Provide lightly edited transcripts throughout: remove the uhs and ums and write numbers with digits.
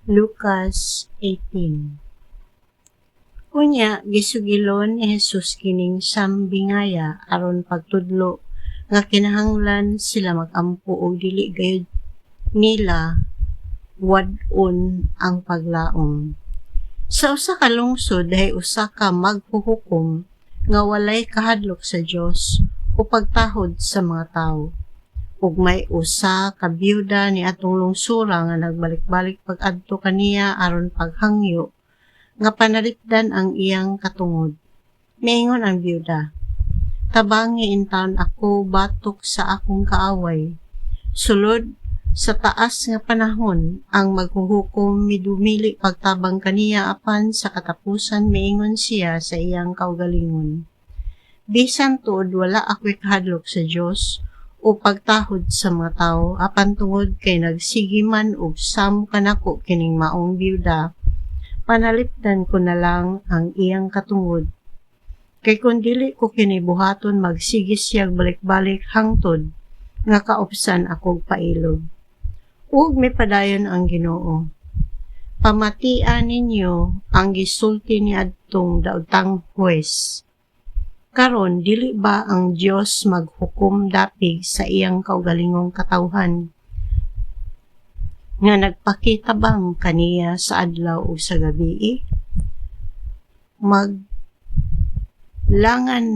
Lucas 18. Unya, gisugilon ni Jesus kining sambingaya aron pagtudlo nga kinahanglan sila magampo og dili gayud nila wadon ang paglaom. Sa usa ka lungsod hay usa ka maghuhukom nga walay kahadlok sa Dios o pagtahod sa mga tawo. Ug may usa ka byuda ni atong lungsura nga nagbalik-balik pag-adto kaniya aron paghangyo nga panalipdan ang iyang katungod. Miingon ang byuda, "Tabangi intaon ako batok sa akong kaaway. Sulod sa taas nga panahon ang maghuhukom midumili pagtabang kaniya apan sa katapusan miingon siya sa iyang kaugalingon, bisan tuod wala ako'y kahadlok sa Dios o pagtahod sa mga tao apan tungod kay nagsigiman og samo kanako kining maong byuda, panalipdan ko na lang ang iyang katungod. Kay kung dili ko kini buhaton magsige siyag balik-balik hangtod nga kaupsan akong pailog." Ug may padayon ang Ginoo, "Pamatian ninyo ang gisulti ni adtong daotang huwes. Karon dili ba ang Dios maghukom dapig sa iyang kaugalingong katawhan nga nagpakitabang kaniya sa adlaw o sa gabii? Maglangan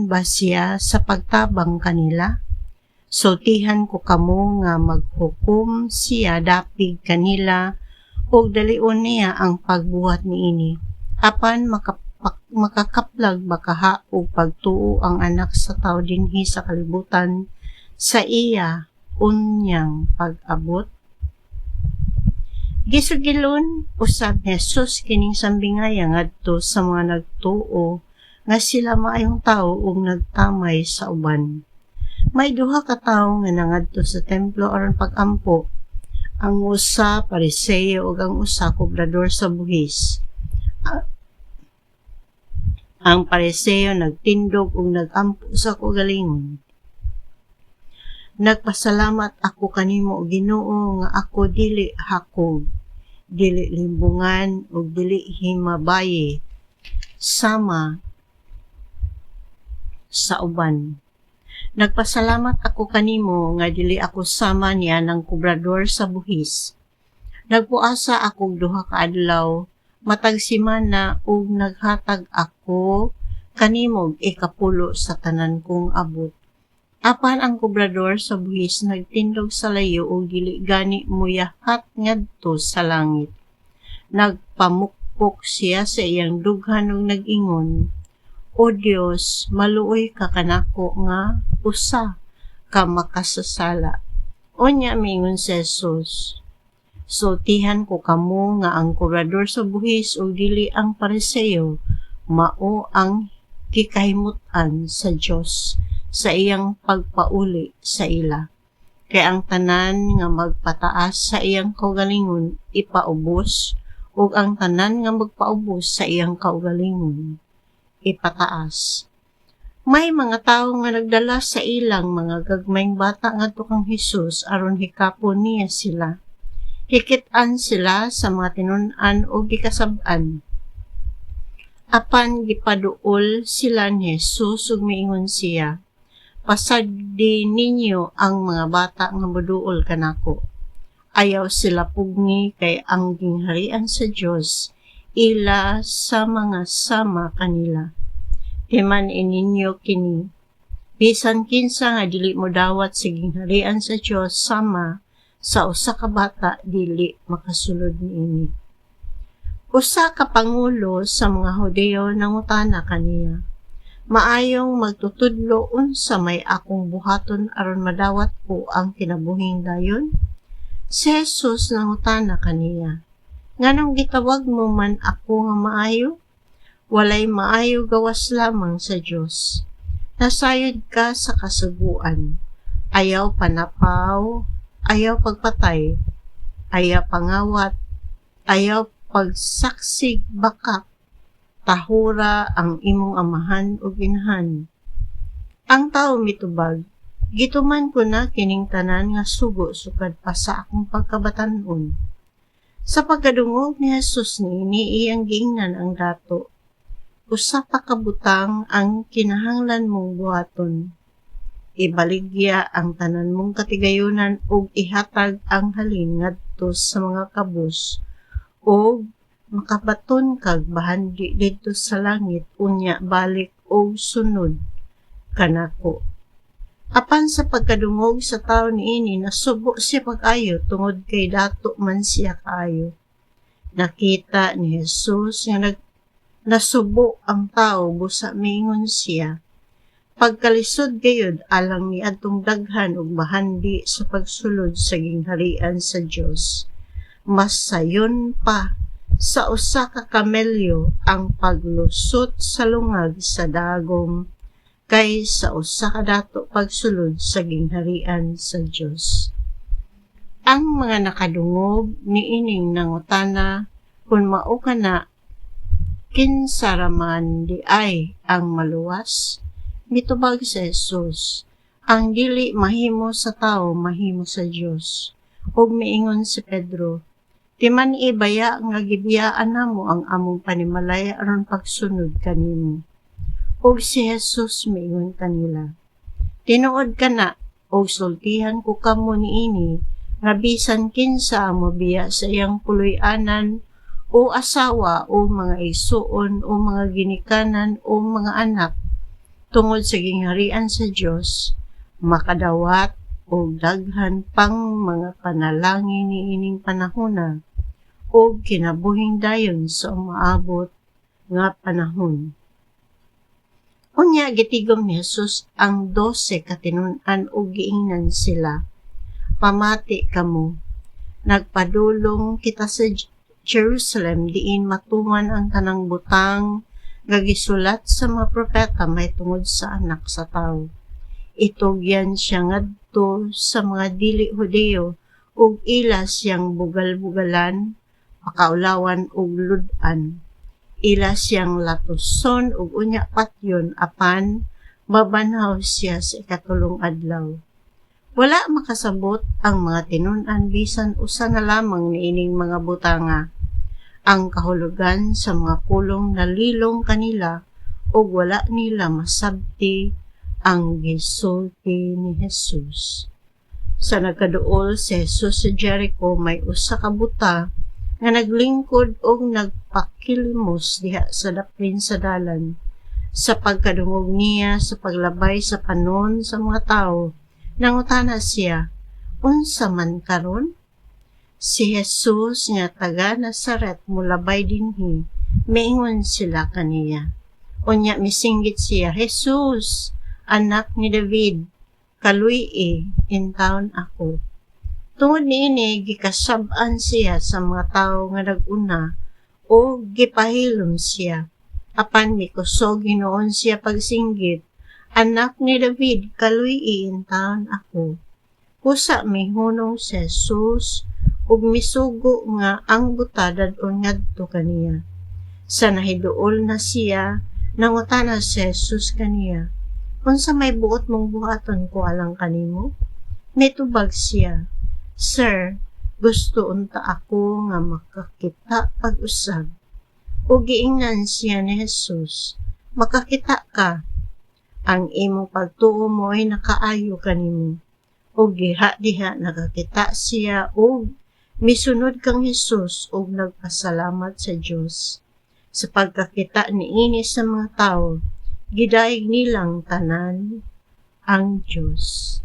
ba siya sa pagtabang kanila? Sultihan ko kamo nga maghukom siya dapig kanila ug dalion niya ang pagbuhat niini. Apan makakaplag ba kaha og pagtuo ang anak sa tao dinhi sa kalibutan sa iya unyang pag-abot?" Gisugilon usab ni Jesus kining sambingaya ngadto sa mga nagtuo nga sila maayong tawo ug nagtamay sa uban. May duha ka tawo nga nangadto sa templo aron pag-ampo. Ang usa Pariseo ug ang usa kobrador sa buhis. Ang Pariseo nagtindog ug nag-ampo sa kaugalingon, "Nagpasalamat ako kanimo, Ginoo, nga ako dili hakog, dili limbungan ug dili himabaye sama sa uban. Nagpasalamat ako kanimo nga dili ako sama niya ng kobrador sa buhis. Nagpuasa akong duha ka adlaw, matag semana ug naghatag ako kanimo ikapulo sa tanan kong abot." Apan ang kobrador sa buhis nagtindog sa layo ug dili gani moyahat ngadto sa langit. Nagpamukpok siya sa iyang dughan ug nag-ingon, "O Dios, maluoy ka kanako nga usa ka makasasala." Unya miingon si Jesus, "Sultihan ko kamo nga ang kobrador sa buhis ug dili ang Pariseo mao ang gikahimut-an sa Dios sa iyang pagpauli sa ila. Kay ang tanan nga magpataas sa iyang kaugalingon ipaubos ug ang tanan nga magpaubos sa iyang kaugalingon ipataas." May mga tawo nga nagdala sa ilang mga gagmayng bata ngadto kang Hesus aron hikapon niya sila. Hikit-an sila sa mga tinun-an o gikasab-an. Apan gipaduol sila ni Jesus ug miingon siya, "Pasagdi ninyo ang mga bata nga moduol kanako. Ayaw sila pugni kay ang gingharian sa Dios ila sa mga sama kanila. Timan ininyo kini, bisan kinsa nga dili mo dawat sa gingharian sa Dios sama sa usa ka bata dili makasulod niini." Usa ka pangulo sa mga Hudyo nangutana kaniya, "Maayong magtutudlo unsa may akong buhaton aron madawat ko ang kinabuhing dayon?" Si Jesus nangutana kaniya, "Nganong gitawag mo man ako nga maayo? Walay maayo gawas lamang sa Dios. Nasayod ka sa kasuguan. Ayaw panapaw, ayaw pagpatay, ayaw pangawat, ayaw pagsaksig bakak, tahura ang imong amahan o inahan." Ang tawo mitubag, "Gituman ko na kining tanan nga sugo sukad pa sa akong pagkabatan-on." Sa pagkadungog ni Jesus ni iyang giingnan ang dato. Usa pa ka butang ang kinahanglan mong buhaton. Ibaligya ang tanan mong katigayunan ug ihatag ang halin ngadto sa mga kabus ug makabaton kag bahandi didto sa langit unya balik og sunod kanako. Apan sa pagkadungog sa tawo niini nasubo siya pag-ayo tungod kay dato man siya kaayo. Nakita ni Jesus nga nasubo ang tawo busa miingon siya. Pagkalisod gayud alang ni adtong daghan ug bahandi sa pagsulod sa gingharian sa Dios. Mas sayon pa sa usa ka kamelyo ang paglusot sa lungag sa dagom kay sa usa ka dato pagsulod sa gingharian sa Dios. Ang mga nakadungog niining nangutana kung mao kana kinsa raman di ay ang maluwas. Mitubag sa Jesus, ang dili mahimo sa tao mahimo sa Dios. Ug miingon si Pedro, di man ibaya nga gibiyaan namo ang among panimalay aron pagsunod kanimo. Ug si Jesus miingon kanila, tinuod kana og sultihan ko kamo niini nga bisan kinsa ang mobiya sa iyang puloy-anan o asawa o mga igsuon o mga ginikanan o mga anak tungod sa gingharian sa Dios, makadawat o daghan pang mga panalangin niining panahona o kinabuhing dayon sa umaabot nga panahon. Unya gitigom ni Jesus ang 12 katinun-an o giingnan sila. Pamati kamo, nagpadulong kita sa Jerusalem diin matuman ang tanang butang nga gisulat sa mga propeta may tungod sa anak sa tawo. Itugyan siya ngadto sa mga dili Hudeo ug ila siyang bugal-bugalan, pakaulawan ug lud-an. Ila siyang latuson ug unya patyon apan babanhaw siya sa ikatulong adlaw. Wala makasabot ang mga tinun-an bisan usa na lamang niining mga butanga. Ang kahulugan sa mga pulong nalilong kanila o wala nila masabti ang gisulti ni Jesus. Sa nagkaduol si Jesus sa Jericho may usa ka buta nga naglingkod o nagpakilimos diha sa daplin sa dalan. Sa pagkadungog niya sa paglabay sa panon sa mga tao, nangutana siya, unsa man karon? Si Jesus nga taga Nazaret mulabay dinhi, miingon sila kaniya. Unya misinggit siya, Jesus, anak ni David, kaluy-i, intawon ako. Tungod niini gikasab-an siya sa mga tawo nga nag-una o gipahilom siya. Apan mikusog Ginoon siya pagsinggit, anak ni David, kaluy-i, intawon ako. Kusa mihunong si Jesus ug misugo nga ang buta dadon ngadto kaniya. Sa nahiduol na siya, nangutana si Jesus kaniya, unsa may buot mong buhaton ko alang kanimo? Mitubag siya, Sir, gusto unta ako nga makakita pag-usab. Ug giingnan siya ni Jesus, makakita ka. Ang imong pagtuo mo ay nakaayo kanimo. Ug diha nakakita siya ug misunod kang Jesus ug nagpasalamat sa Dios. Sa pagkakita niini sa mga tawo, gidaig nilang tanan ang Dios.